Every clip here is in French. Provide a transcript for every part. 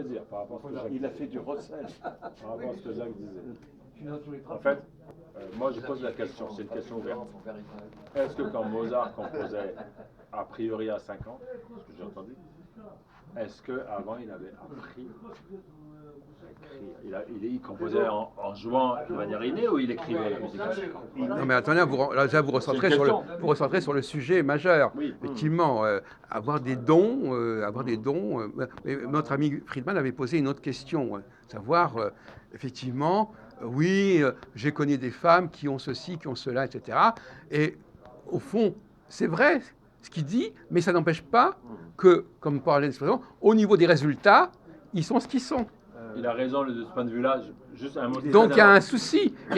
dire par rapport à ce que Jacques, Il a fait du recel. par rapport à ce que Jacques disait. En fait, moi je pose la question, c'est une question ouverte. Est-ce que quand Mozart composait a priori à 5 ans, ce que j'ai entendu, est-ce qu'avant il avait appris à écrire? Il composait en jouant de manière innée ou il écrivait la musique à 5 ans? Non mais attendez, vous recentrez sur le sujet majeur. Oui. Effectivement, avoir des dons, mais notre ami Friedman avait posé une autre question, savoir, effectivement, oui, j'ai connu des femmes qui ont ceci, qui ont cela, etc. Et au fond, c'est vrai ce qu'il dit, mais ça n'empêche pas que, comme parlait l'expression, au niveau des résultats, ils sont ce qu'ils sont. Il a raison de ce point de vue-là. Juste un mot. Donc il y a un souci, Non, mais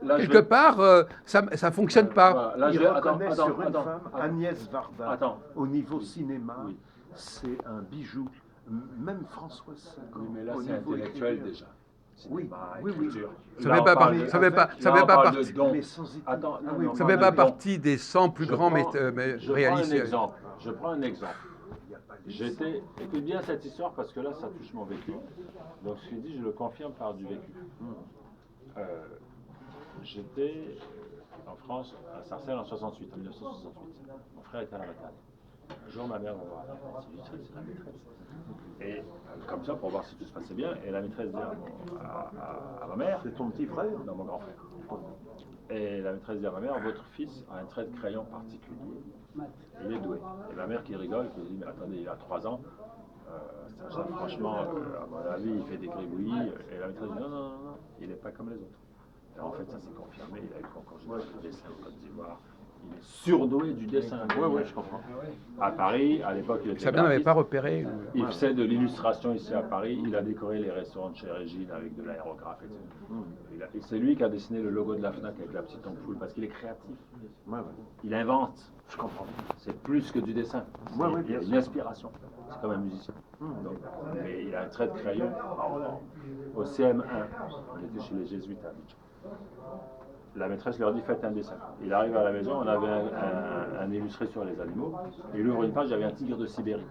là, quelque part, ça ne fonctionne pas. Voilà, là, Il reconnaît sur une attends. femme, Agnès Varda, Attends. au niveau cinéma, Oui. c'est un bijou. Même François Sagan. Oui, mais là au c'est niveau intellectuel écriture. déjà. Oui, Cinéma, oui, oui. écriture. Ça Là, fait on pas parle partie- de- ça fait pas- là, ça on fait pas parle partie- de dons. Mais sans étude. Attends, Ah non, oui, mais on Ça parle fait de pas dons. partie des 100 plus Je grands prends réalistes. un exemple. Je prends un exemple. Écoute bien cette histoire parce que là ça touche mon vécu. Donc ce que je dis, je le confirme par du vécu. J'étais en France, à Sarcelles en 68, en 1968. Mon frère était à la retraite. Un jour, ma mère va voir l'institutrice, c'est la maîtresse. Et comme ça, pour voir si tout se passait bien, et la maîtresse dit à ma mère, C'est ton petit frère? non, mon grand frère. Et la maîtresse dit à ma mère, votre fils a un trait de crayon particulier, il est doué. Et ma mère qui rigole, qui dit, mais attendez, il a 3 ans, ça, franchement, à mon avis, il fait des gribouillis. Et la maîtresse dit, non, il n'est pas comme les autres. Et en fait, ça s'est confirmé, il a eu le concours général de dessin en Côte d'Ivoire. Il est surdoué du dessin. Oui, je comprends. À Paris, à l'époque, il était Sabine n'avait graphiste. pas repéré. Il faisait de l'illustration ici à Paris. Il a décoré les restaurants de chez Régine avec de l'aérographe, etc. Et c'est lui qui a dessiné le logo de la FNAC avec la petite ampoule parce qu'il est créatif. Ouais. Il invente. Je comprends. C'est plus que du dessin. Ouais, Il y bien a une sûr. inspiration. C'est comme un musicien. Donc, mais il a un trait de crayon. Au CM1, on était chez les Jésuites à Abidjan. La maîtresse leur dit faites un dessin. Il arrive à la maison, on avait un illustré sur les animaux. Et il ouvre une page, il y avait un tigre de Sibérie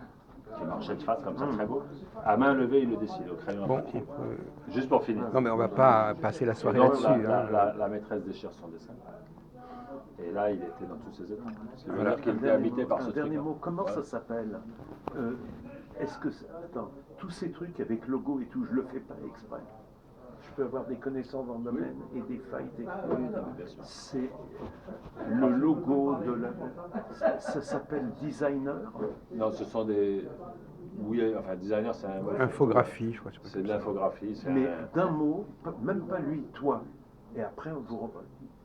qui marchait de face comme ça, très beau. À main levée, il le dessine au crayon à Bon, papier. Juste pour finir. non mais on va pas passer la Et soirée donc, là-dessus. la maîtresse déchire son dessin. Et là, il était dans tous ses états. C'est Voilà. dire qu'il était habité par ce Un dernier truc. mot, comment Voilà. ça s'appelle? Est-ce que... Attends, tous ces trucs avec logo et tout, je le fais pas exprès. Je peux avoir des connaissances dans le domaine et des failles techniques. Bien sûr. C'est le logo de la... Ça s'appelle designer. Non, ce sont des. Oui, enfin, designer, c'est un. Infographie, je crois. C'est de l'infographie. Mais d'un mot, même pas lui, toi. Et après, on vous revoit.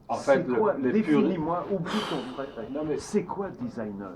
En fait, c'est quoi? les Définis-moi, oublie ton frère. Non, mais- C'est quoi designer?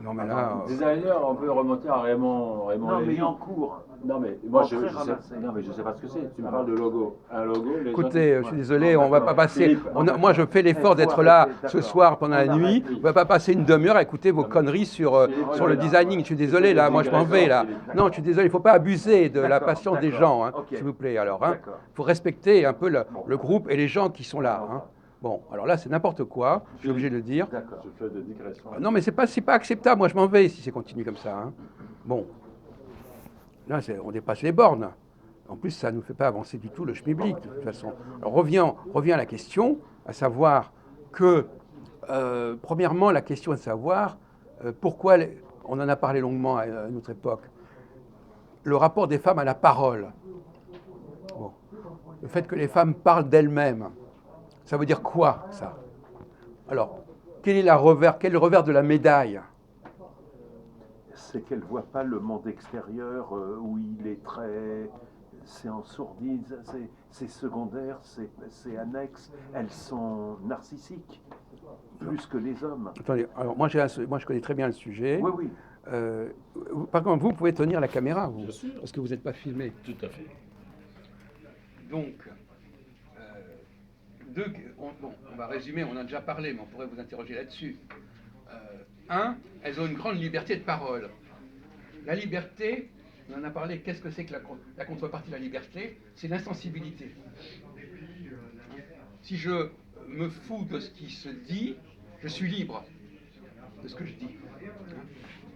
Non mais là, Designer, on peut remonter à Raymond Non, Lévy. mais en cours. Non, mais moi, je Entrée sais, ramassée. non, mais je sais pas ce que c'est. Tu me parles de logo. Un logo, les écoutez, gens... je suis désolé, on va pas passer. Philippe, Moi, je fais l'effort Il faut d'être là arrêter, ce d'accord. soir pendant la On nuit. arrête. On va pas passer une demi-heure à écouter vos conneries sur le designing. Je suis désolé là, moi je m'en vais là. Non, je suis désolé, il faut pas abuser de la D'accord, patience des d'accord, gens, hein, ok. s'il vous plaît. Alors, hein, D'accord. faut respecter un peu le groupe et les gens qui sont là. Hein. Bon, alors là, c'est n'importe quoi. Je suis obligé de le dire. D'accord. Je fais des digressions. Non, mais c'est pas acceptable. Moi, je m'en vais si c'est continue comme ça. Hein. Bon, là, on dépasse les bornes. En plus, ça ne nous fait pas avancer du tout le schmilblick, de toute façon. Alors, revient à la question, à savoir que, premièrement, la question est de savoir pourquoi, on en a parlé longuement à notre époque, le rapport des femmes à la parole. Bon. Le fait que les femmes parlent d'elles-mêmes, ça veut dire quoi, ça? Alors, quel est le revers de la médaille? C'est qu'elle ne voit pas le monde extérieur où il est très... C'est en sourdine, c'est secondaire, c'est annexe. Elles sont narcissiques, plus que les hommes. Attendez, alors moi je connais très bien le sujet. Oui, oui. Par contre, vous pouvez tenir la caméra, vous, Bien sûr. parce que vous n'êtes pas filmé. Tout à fait. Donc, on va résumer, on en a déjà parlé, mais on pourrait vous interroger là-dessus. Elles ont une grande liberté de parole. La liberté, on en a parlé, qu'est-ce que c'est que la contrepartie de la liberté? C'est l'insensibilité. Si je me fous de ce qui se dit, je suis libre de ce que je dis.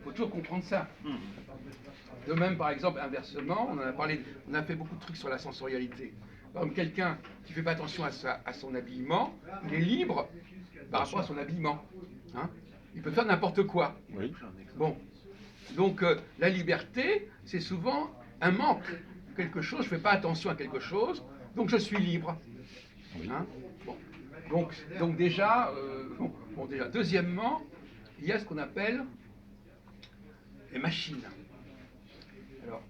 faut toujours comprendre ça. De même, par exemple, inversement, on en a parlé, on a fait beaucoup de trucs sur la sensorialité. Par exemple, quelqu'un qui ne fait pas attention à son habillement, il est libre par rapport à son habillement. Hein, il peut faire n'importe quoi. Oui. Bon. Donc, la liberté, c'est souvent un manque. Quelque chose, je ne fais pas attention à quelque chose, donc je suis libre. Oui. Hein, bon. Donc déjà, déjà, deuxièmement, il y a ce qu'on appelle les machines. Alors,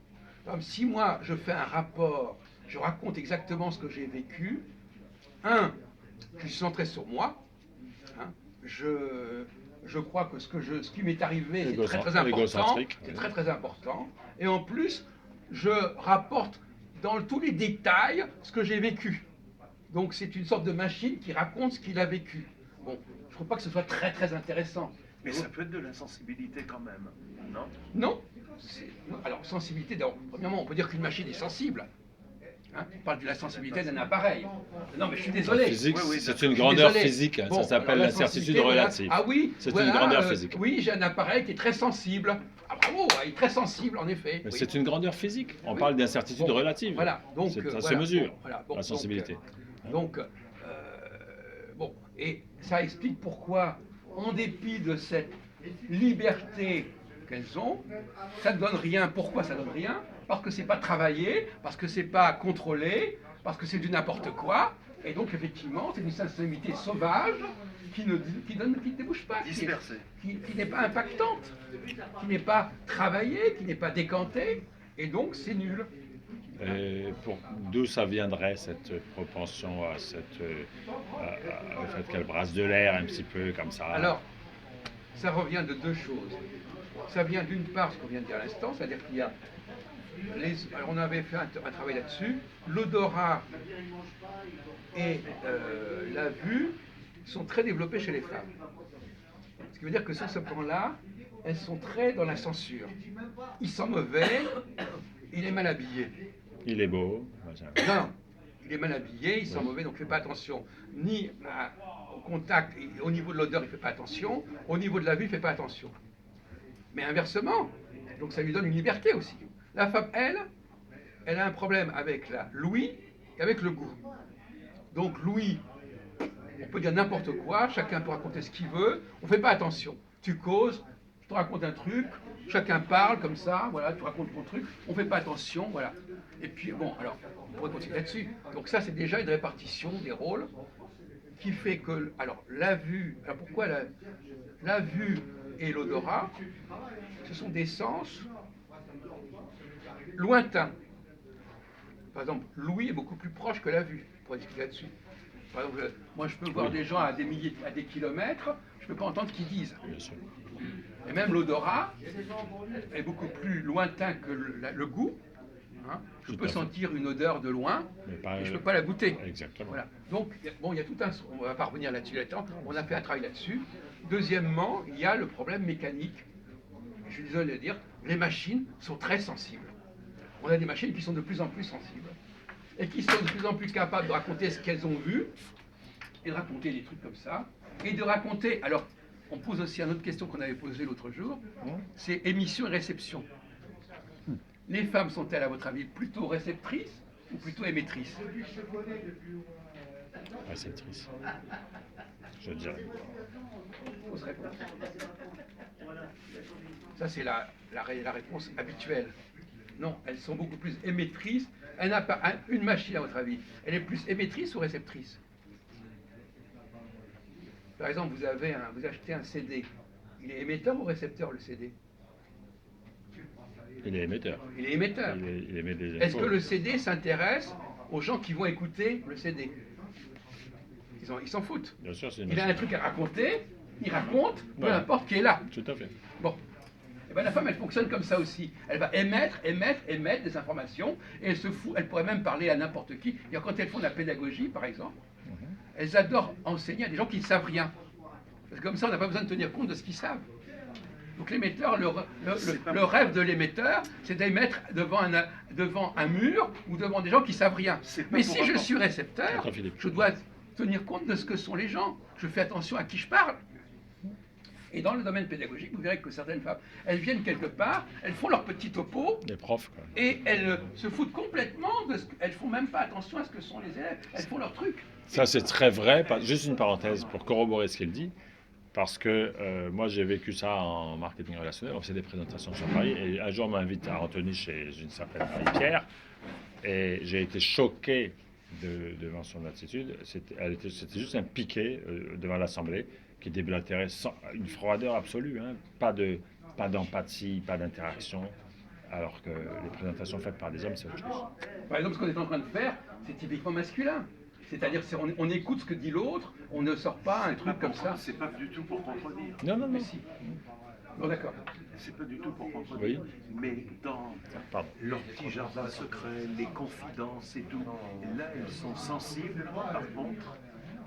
par exemple, si moi je fais un rapport, je raconte exactement ce que j'ai vécu, je suis centré sur moi, hein, je crois que ce qui m'est arrivé c'est très très important, c'est très très important, et en plus je rapporte dans tous les détails ce que j'ai vécu. Donc c'est une sorte de machine qui raconte ce qu'il a vécu. Bon, je ne trouve pas que ce soit très très intéressant. Mais ça peut être de l'insensibilité quand même, non? Non. Alors, sensibilité, d'abord, premièrement, on peut dire qu'une machine est sensible. Hein, on parle de la sensibilité d'un appareil. Non, mais je suis désolé. Physique, c'est une grandeur physique, bon, ça s'appelle la certitude relative. Ah oui, c'est une grandeur physique. Oui, j'ai un appareil qui est très sensible. Ah bravo, il est très sensible, en effet. Mais c'est une grandeur physique. On parle d'incertitude relative. Voilà, donc ça se mesure, bon, la sensibilité. Bon, et ça explique pourquoi, en dépit de cette liberté qu'elles ont, ça ne donne rien. Pourquoi ça ne donne rien? Parce que c'est pas travaillé, parce que c'est pas contrôlé, parce que c'est du n'importe quoi, et donc effectivement c'est une sensibilité sauvage qui ne débouche pas, dispersée, qui n'est pas impactante, qui n'est pas travaillée, qui n'est pas décantée, et donc c'est nul. D'où ça viendrait cette propension au fait qu'elle brasse de l'air un petit peu comme ça? Alors, ça revient de deux choses. Ça vient d'une part, ce qu'on vient de dire à l'instant, c'est-à-dire qu'il y a alors on avait fait un travail là-dessus, l'odorat et la vue sont très développés chez les femmes. Ce qui veut dire que sur ce plan-là, elles sont très dans la censure. Il sent mauvais, il est mal habillé. Il est beau. Non, il est mal habillé, il sent mauvais, donc il ne fait pas attention ni au contact, au niveau de l'odeur, il ne fait pas attention, au niveau de la vue, il ne fait pas attention. Mais inversement, donc ça lui donne une liberté aussi. La femme, elle a un problème avec l'ouïe et avec le goût. Donc l'ouïe, on peut dire n'importe quoi, chacun peut raconter ce qu'il veut, on ne fait pas attention. Tu causes, je te raconte un truc, chacun parle comme ça, voilà, tu racontes ton truc, on ne fait pas attention, voilà. Et puis bon, alors, on pourrait continuer là-dessus. Donc ça, c'est déjà une répartition des rôles qui fait que, alors la vue, alors pourquoi la vue et l'odorat, ce sont des sens lointains. Par exemple, l'ouïe est beaucoup plus proche que la vue, on pourrait discuter là-dessus. Par exemple, moi je peux voir des gens à des kilomètres, je ne peux pas entendre ce qu'ils disent. Bien sûr. Et même l'odorat est beaucoup plus lointain que le goût. Hein. Je peux sentir une odeur de loin, mais je ne peux pas la goûter. Exactement. Voilà. Donc, bon, il y a tout un... On ne va pas revenir là-dessus là-dedans, on a fait un travail là-dessus. Deuxièmement, il y a le problème mécanique. Je suis désolé de le dire, les machines sont très sensibles. On a des machines qui sont de plus en plus sensibles et qui sont de plus en plus capables de raconter ce qu'elles ont vu et de raconter des trucs comme ça et de raconter... Alors, on pose aussi une autre question qu'on avait posée l'autre jour, c'est émission et réception. Les femmes sont-elles, à votre avis, plutôt réceptrices ou plutôt émettrices? Réceptrices. Je dirais. Fausse réponse. Ça, c'est la réponse habituelle. Non, elles sont beaucoup plus émettrices. Elle n'a pas une machine, à votre avis. Elle est plus émettrice ou réceptrice? Par exemple, vous achetez un CD. Il est émetteur ou récepteur, le CD? Il est émetteur. Il est émetteur. Il émet des Est-ce que le CD s'intéresse aux gens qui vont écouter le CD? Ils s'en foutent. Bien sûr, c'est une Il a un truc à raconter, il raconte, peu importe qui est là. Tout à fait. Bon. Et bien, la femme, elle fonctionne comme ça aussi. Elle va émettre des informations, et elle se fout, elle pourrait même parler à n'importe qui. Et quand elles font de la pédagogie, par exemple, elles adorent enseigner à des gens qui ne savent rien. Parce que comme ça, on n'a pas besoin de tenir compte de ce qu'ils savent. Donc l'émetteur, le rêve de l'émetteur, c'est d'émettre devant un mur ou devant des gens qui ne savent rien. Mais si je suis récepteur, je dois tenir compte de ce que sont les gens. Je fais attention à qui je parle. Et dans le domaine pédagogique, vous verrez que certaines femmes, elles viennent quelque part, elles font leur petit topo, Les profs, quoi. et elles se foutent complètement de ce qu'elles font même pas attention à ce que sont les élèves. Elles font leur truc. Ça, c'est très vrai. Juste une parenthèse pour corroborer ce qu'il dit. Parce que moi, j'ai vécu ça en marketing relationnel. On faisait des présentations sur Paris. Et un jour, on m'invite à Antony chez une certaine Marie-Pierre. Et j'ai été choqué devant son attitude. C'était juste un piquet devant l'Assemblée qui déblatérait une froideur absolue. Hein. Pas d'empathie, pas d'interaction. Alors que les présentations faites par des hommes, c'est autre chose. Par exemple, ce qu'on est en train de faire, c'est typiquement masculin. C'est-à-dire on écoute ce que dit l'autre, on ne sort pas un truc comme ça. C'est pas du tout pour contredire. Non, non, non. Mais si. Bon, d'accord. C'est pas du tout pour contredire. Oui. Mais dans Pardon. leur petit jardin secret, les confidences et tout, là, elles sont sensibles, par contre,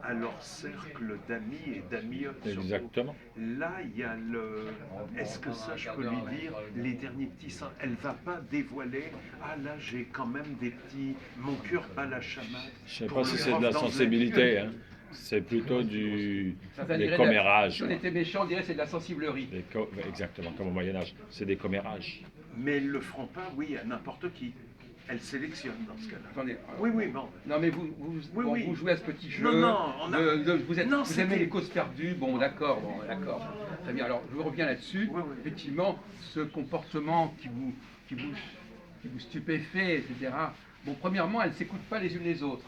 à leur cercle d'amis et d'amiotes. Exactement. Là, il y a le... Est-ce que ça, je peux lui dire, les derniers petits seins, elle va pas dévoiler, ah là, j'ai quand même des petits... Mon cœur bat la chamade. Je sais pas si c'est de la sensibilité. Hein. C'est plutôt des Si commérages. on était méchant, on dirait que c'est de la sensiblerie. Exactement, comme au Moyen-Âge. C'est des commérages. Mais elles le feront pas, oui, à n'importe qui. Elle sélectionne dans ce cas-là. Attendez. Oui, oui, bon. Non, mais vous oui. jouez à ce petit jeu. Non, on a... vous Non, aimez les causes perdues. Bon, d'accord. Très bien. Alors, je reviens là-dessus. Oui. Effectivement, ce comportement qui vous stupéfait, etc. Bon, premièrement, elles ne s'écoutent pas les unes les autres.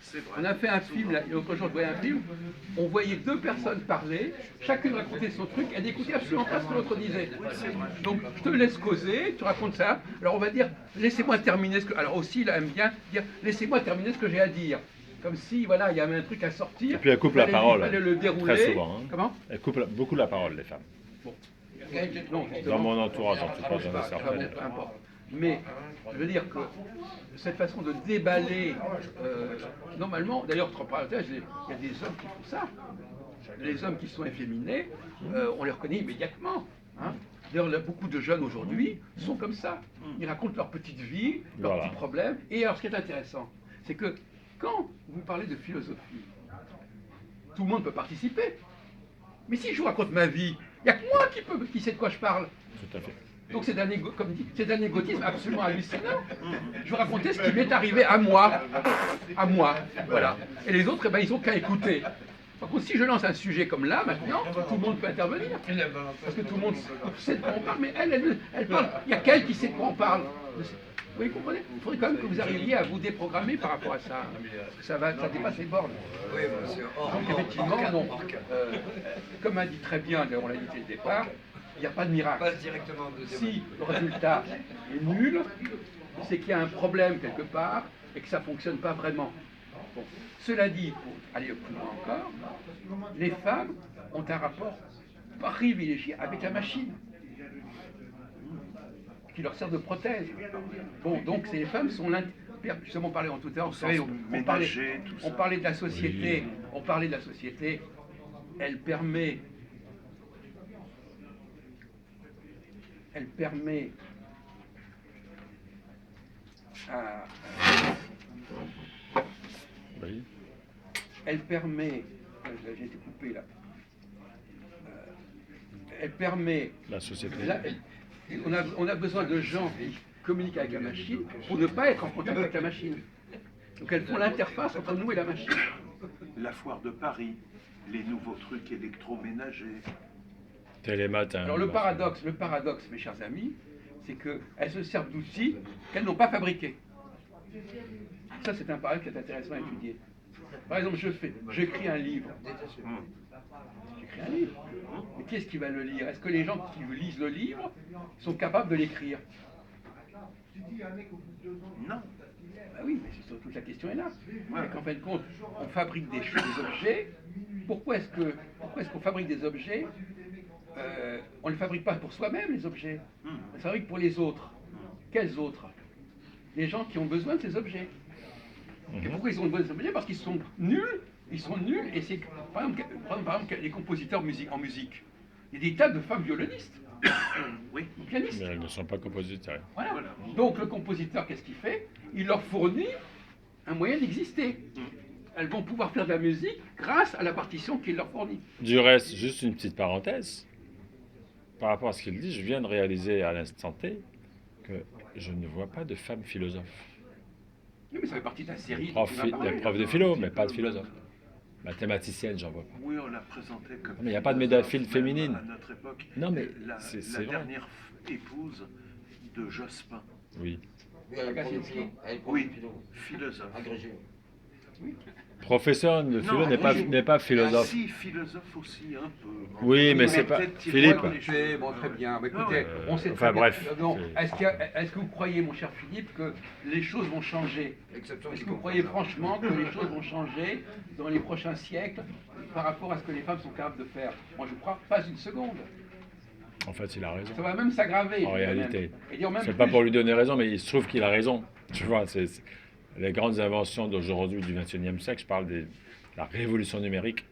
C'est vrai. On a fait un film, l'autre jour je voyais un film, on voyait deux personnes parler, chacune racontait son truc, elle n'écoutait absolument pas ce que l'autre disait. Donc je te laisse causer, tu racontes ça, alors on va dire, laissez-moi terminer ce que... Alors aussi, là, elle aime bien dire, laissez-moi terminer ce que j'ai à dire. Comme si, voilà, il y avait un truc à sortir. Et puis elles coupent la parole. Il fallait le dérouler. Très souvent. Hein. Comment? Elles coupent beaucoup la parole, les femmes. Bon. Non, Dans mon entourage, en tout cas, je j'en ai sais pas, certaines. peu importe. Mais je veux dire que cette façon de déballer, normalement, d'ailleurs, entre parenthèses, il y a des hommes qui font ça. Les hommes qui sont efféminés, on les reconnaît immédiatement. Hein. D'ailleurs, beaucoup de jeunes aujourd'hui sont comme ça. Ils racontent leur petite vie, leurs petits problèmes. Et alors, ce qui est intéressant, c'est que quand vous parlez de philosophie, tout le monde peut participer. Mais si je vous raconte ma vie, il n'y a que moi qui sait de quoi je parle. Tout à fait. Donc c'est d'un égotisme absolument hallucinant. Je vous racontais ce qui m'est arrivé à moi, voilà. Et les autres, eh ben, ils n'ont qu'à écouter. Par contre, si je lance un sujet comme là, maintenant, tout le monde peut intervenir. Parce que tout le monde sait de quoi on parle, mais elle parle. Il n'y a qu'elle qui sait de quoi on parle. Vous comprenez? Il faudrait quand même que vous arriviez à vous déprogrammer par rapport à ça. Ça dépasse les bornes. Oui, monsieur. Donc effectivement, non. Comme a dit très bien, on l'a dit dès le départ, il n'y a pas de miracle. Passe directement au deuxième. Si le résultat est nul, c'est qu'il y a un problème quelque part et que ça ne fonctionne pas vraiment. Bon. Cela dit, pour aller plus loin encore, les femmes ont un rapport privilégié avec la machine qui leur sert de prothèse. Bon, donc ces femmes sont justement, on parlait en tout à l'heure, vous savez, on parlait de la société, on parlait de la société, elle permet à... Oui. Elle permet... J'ai été coupé là. Elle permet... La société. On a besoin de gens qui communiquent avec la machine pour ne pas être en contact avec la machine. Donc elles font l'interface entre nous et la machine. La foire de Paris, les nouveaux trucs électroménagers. Télématin. Alors le paradoxe, mes chers amis, c'est qu'elles se servent d'outils qu'elles n'ont pas fabriqués. Ça, c'est un paradoxe qui est intéressant à étudier. Par exemple, j'écris un livre. J'écris un livre. Mais qui est-ce qui va le lire? Est-ce que les gens qui lisent le livre sont capables de l'écrire? Non. Ben oui, mais toute la question est là. C'est qu'en fin de compte, on fabrique des objets. Pourquoi est-ce qu'on fabrique des objets? On ne les fabrique pas pour soi-même, les objets. On les fabrique pour les autres. Quels autres? Les gens qui ont besoin de ces objets. Et pourquoi ils ont besoin de ces objets? Parce qu'ils sont nuls. Ils sont nuls. Et c'est par exemple, les compositeurs en musique. Il y a des tas de femmes violonistes. Oui. Pianistes. Mais elles ne sont pas compositeurs. Voilà. Donc le compositeur, qu'est-ce qu'il fait? Il leur fournit un moyen d'exister. Elles vont pouvoir faire de la musique grâce à la partition qu'il leur fournit. Du reste, juste une petite parenthèse, par rapport à ce qu'il dit, je viens de réaliser à l'instant T que je ne vois pas de femme philosophe. Oui, mais ça fait partie de la série. Des profs de philo, mais pas de philosophe. Mathématicienne, j'en vois pas. Oui, on l'a présenté comme. Mais il n'y a pas de médaphile féminine. À notre époque, Non, mais la c'est vrai. dernière épouse de Jospin. Oui. Oui, philosophe. Agrégé. Professeur de philo n'est pas philosophe. Si, philosophe aussi, un peu. Oui, mais c'est pas. peut-être Philippe. Écoutez, bon, très bien. Écoutez, on sait Enfin, très bien. bref, Non, c'est- est-ce que vous croyez, mon cher Philippe, que les choses vont changer? Exception Est-ce que vous croyez franchement que les choses vont changer dans les prochains siècles par rapport à ce que les femmes sont capables de faire? Moi, je ne crois pas une seconde. En fait, il a raison. Ça va même s'aggraver. En je dirais réalité. même. Et dire même C'est pas plus. pour lui donner raison, mais il se trouve qu'il a raison. Tu vois, les grandes inventions d'aujourd'hui, du XXIe siècle, je parle de la révolution numérique.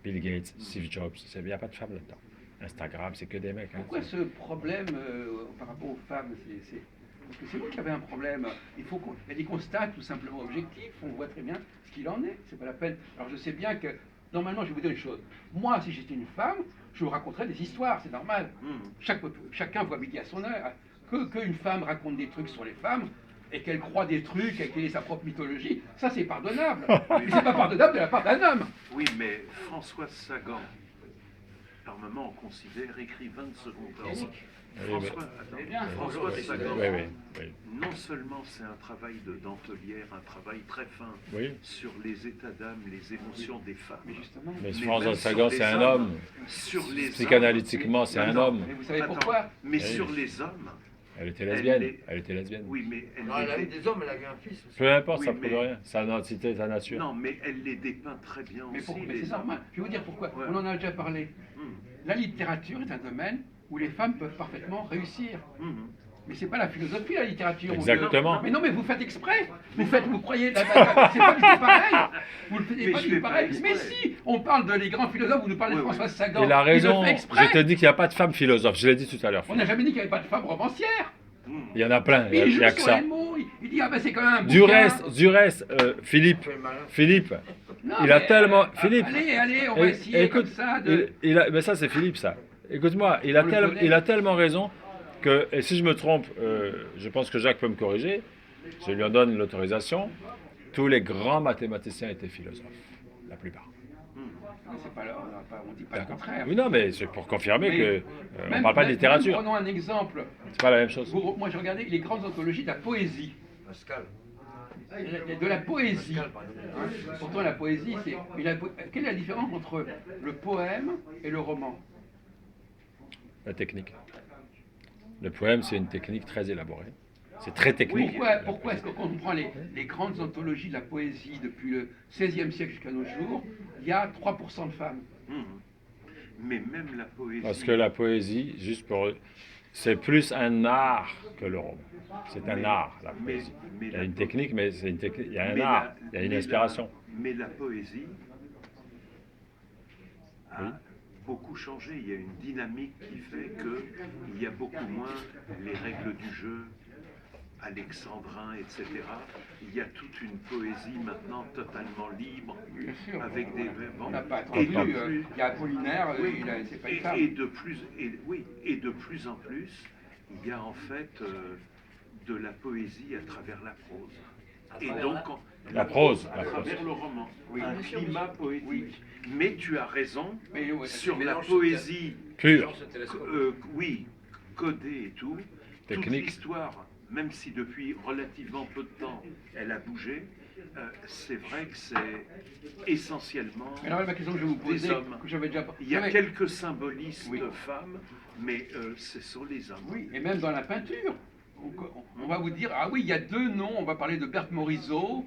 Bill Gates, Steve Jobs, il n'y a pas de femmes là-dedans. Instagram, c'est que des mecs. Hein. Pourquoi ce problème par rapport aux femmes Parce que c'est vous qui avez un problème. Il y a des constats tout simplement objectifs. On voit très bien ce qu'il en est. C'est pas la peine. Alors je sais bien que normalement, je vais vous dire une chose. Moi, si j'étais une femme, je vous raconterais des histoires. C'est normal. Chacun voit midi à son heure. Qu'une femme raconte des trucs sur les femmes et qu'elle croit des trucs et qu'elle ait sa propre mythologie, ça c'est pardonnable. Mais c'est pas pardonnable de la part d'un homme. Oui, mais François Sagan, par moment on considère écrivain de second ordre. François, Eh bien, François Sagan, Oui. non seulement c'est un travail de dentelière, un travail très fin Oui. sur les états d'âme, les émotions des femmes. Mais justement. Mais Mais François même Sagan, sur c'est les un hommes, homme. Sur les Psychanalytiquement, c'est un homme. Mais vous savez Attends, pourquoi? Mais Oui. sur les hommes, Elle était lesbienne. est- Elle était lesbienne. oui, mais elle Non, elle a eu les des hommes, elle a eu un fils aussi. Peu importe, Oui, ça mais- prouve rien. Sa identité, sa nature. non, mais elle les dépeint très bien Mais, aussi. mais les c'est normal. Je vais vous dire pourquoi. Ouais. On en a déjà parlé. Hum, La littérature est un domaine où les femmes peuvent parfaitement réussir. hum. Mais c'est pas la philosophie, la littérature. mon Exactement. Dieu. Mais non, mais vous faites exprès. Vous croyez. C'est pas du tout pareil. Vous le faites Mais pas je du fais tout pas pareil. exprès. Mais si, on parle de les grands philosophes, vous nous parlez de Ouais, François Sagan. Il a raison. le fait exprès. Je te dis qu'il n'y a pas de femme philosophe. Je l'ai dit tout à l'heure. On n'a jamais dit qu'il n'y avait pas de femme romancière. Il y en a plein. Mais il Il joue n'y a que sur ça. les mots. Il dit, ah ben c'est quand même un Du bouquin. reste, Philippe, Non, il a mais, tellement. Philippe, Allez, on va essayer comme ça de. mais ça c'est Philippe ça. Écoute-moi, On le connaît. il a tellement raison que, et si je me trompe, je pense que Jacques peut me corriger, je lui en donne l'autorisation, tous les grands mathématiciens étaient philosophes, la plupart. Mais c'est pas là, on dit pas le D'accord. contraire. Oui, non, mais c'est pour confirmer Mais que on même- ne parle pas de même- littérature, Prenons un exemple. c'est pas la même chose. Moi, j'ai regardé les grandes anthologies de la poésie. Pascal. De la poésie. Pascal, par exemple. Pourtant, la poésie, c'est. Quelle est la différence entre le poème et le roman? La technique. Le poème, c'est une technique très élaborée. C'est très technique. Pourquoi est-ce que quand on prend les grandes anthologies de la poésie depuis le XVIe siècle jusqu'à nos jours, il y a 3% de femmes? Hum. Mais même la poésie. Parce que la poésie, c'est plus un art que le roman. C'est un art, la poésie. mais Il y a la une po- technique, mais c'est une technique. Il y a un mais art, la- il y a une mais inspiration. Mais la poésie a Oui. beaucoup changé. Il y a une dynamique qui fait qu'il y a beaucoup moins les règles du jeu, alexandrin, etc. Il y a toute une poésie maintenant totalement libre, Bien sûr. avec des On n'a pas et attendu. de plus- Il y a Apollinaire, Oui, c'est pas une femme. et de plus en plus, il y a en fait de la poésie à travers la prose. Et donc La prose, à la prose. travers le roman, un bien sûr, climat poétique. Mais tu as raison Mais, ouais, sur la mélange poésie, Pur. Dans ce télescope. oui, codée et tout. Toute Technique. l'histoire, même si depuis relativement peu de temps elle a bougé, c'est vrai que c'est essentiellement Mais alors la question que je vais vous des poser, hommes. que j'avais déjà. Il y a j'avais- quelques symbolistes Oui. femmes, mais ce sont les hommes. Oui, et même dans la peinture. On va vous dire, ah oui, il y a deux noms, on va parler de Berthe Morisot,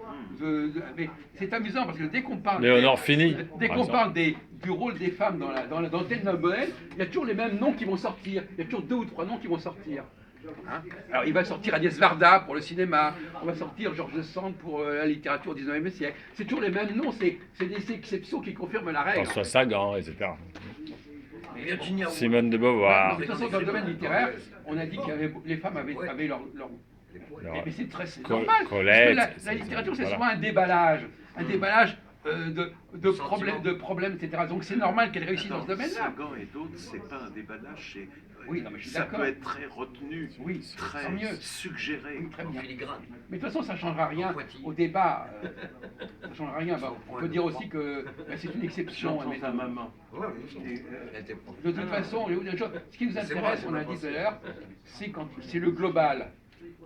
mais c'est amusant parce que dès qu'on parle, Léonore Fini, dès par qu'on exemple. parle du rôle des femmes dans tel Nobel, il y a toujours les mêmes noms qui vont sortir, il y a toujours 2 ou 3 noms qui vont sortir. Hein. Alors il va sortir Agnès Varda pour le cinéma, on va sortir Georges Sand pour la littérature au 19e siècle, c'est toujours les mêmes noms, c'est des exceptions qui confirment la règle. François Sagan, etc. Virginia Woolf. Simone de Beauvoir. De toute façon, dans le domaine littéraire, on a dit que les femmes avaient leur Alors, mais c'est très c'est Col- normal. Colette, parce que la c'est- littérature, c'est voilà. souvent un déballage. Un déballage de problèmes, etc. Donc c'est normal qu'elle réussisse dans ce domaine-là. Sagan et d'autres, c'est pas un déballage, c'est Oui, non, mais je suis ça d'accord. peut être très retenu, Oui, très tant mieux. suggéré. Oui, très En bien. filigrane. Mais de toute façon, ça ne changera rien Pointillé. au débat. Ça ne changera rien. Bah, on peut dire aussi que c'est une exception. J'entends ta maman. Ouais, oui, elle était prof. De toute façon, ce qui nous C'est intéresse, moi, on a c'est ma dit tout à pensée. l'heure, c'est le global.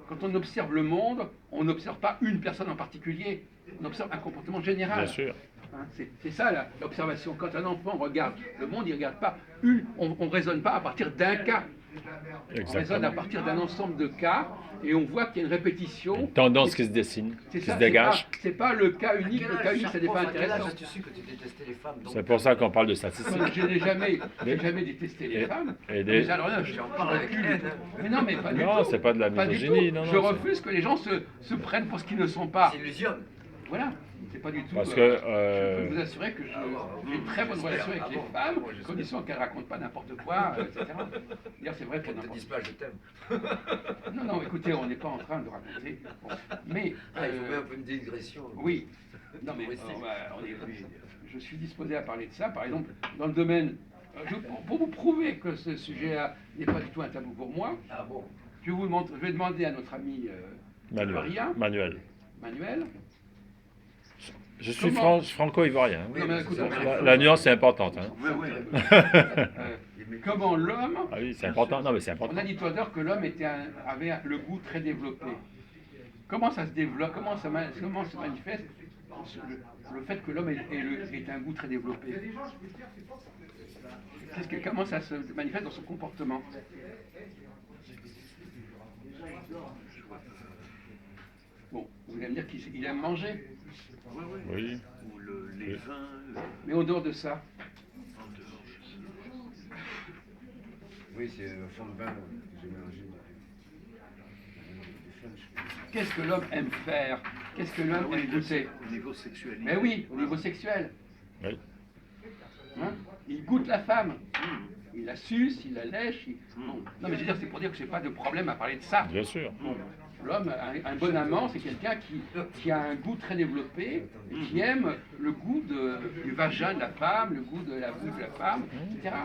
Quand on observe le monde, on n'observe pas une personne en particulier, on observe un comportement général. Bien sûr. Hein, c'est ça l'observation. Quand un enfant regarde le monde, il ne regarde pas on ne raisonne pas à partir d'un cas. On raisonne à Exactement. partir d'un ensemble de cas et on voit qu'il y a une répétition. Une tendance qui se dessine, C'est qui ça, se dégage. c'est pas le cas À unique. quel Le âge, cas unique, cher ça n'est pas prof, à quel âge intéressant. as-tu su que tu détestais les femmes donc C'est pour ça qu'on parle de statistiques. Je n'ai jamais détesté les Et- femmes. et Mais des- alors là, J'en parle avec recule. haine. Mais non, mais pas du Non, tout. c'est pas de la Pas du misogynie, tout. non, non, Je c'est- refuse que les gens se prennent pour ce qu'ils ne sont pas. S'illusionne. Voilà. C'est pas du tout. Parce je que peux vous assurer que j'ai une très bonne relation avec les femmes, condition qu'elles racontent pas n'importe quoi, etc. D'ailleurs, c'est vrai que Qu'elle te n'importe dise pas je t'aime. Non, non, écoutez, on n'est pas en train de raconter. Bon. Mais. Ah, il faut bien un peu une digression. Oui. Non, mais je suis disposé à parler de ça. Par exemple, dans le domaine. Pour vous prouver que ce sujet-là n'est pas du tout un tabou pour moi, Ah bon. je vais demander à notre ami Manuel. Manuel. Je suis Comment franco-ivoirien. Oui, Non, mais mais écoute, c'est on- ça. La nuance est importante. Hein. Ouais, ouais. Comment l'homme. Ah oui, c'est important. Non, mais c'est On important. a dit tout à l'heure que l'homme avait le goût très développé. Comment ça se développe, comment se manifeste le fait que l'homme ait un goût très développé? Comment ça se manifeste dans son comportement? Bon, vous allez me dire qu'il aime manger, Ouais, ouais. Oui. Ou les vins, mais au dehors de ça, en dehors, je sais. Oui, c'est au fond de bain que j'ai mélangé. qu'est-ce que l'homme aime faire? Qu'est-ce que l'homme aime goûter? Au niveau sexualité. Mais oui, au niveau sexuel. Oui. Hein? Il goûte la femme. Il la suce, il la lèche. Bon. Non, mais je veux dire, c'est pour dire que j'ai pas de problème à parler de ça. Bien sûr. L'homme, un bon amant, c'est quelqu'un qui a un goût très développé et qui aime le goût du vagin de la femme, le goût de la bouche de la femme, etc.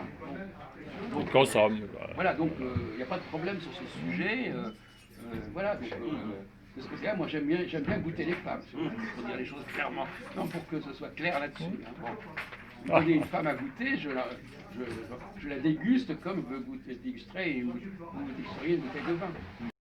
On consomme. Quoi. Voilà, donc il n'y a pas de problème sur ce sujet. Voilà, donc de ce côté-là, moi j'aime bien goûter les femmes, pour dire les choses clairement, non pour que ce soit clair là-dessus. Hein. Bon. Vous donnez une femme à goûter, je la déguste comme vous dégusterez une bouteille de vin.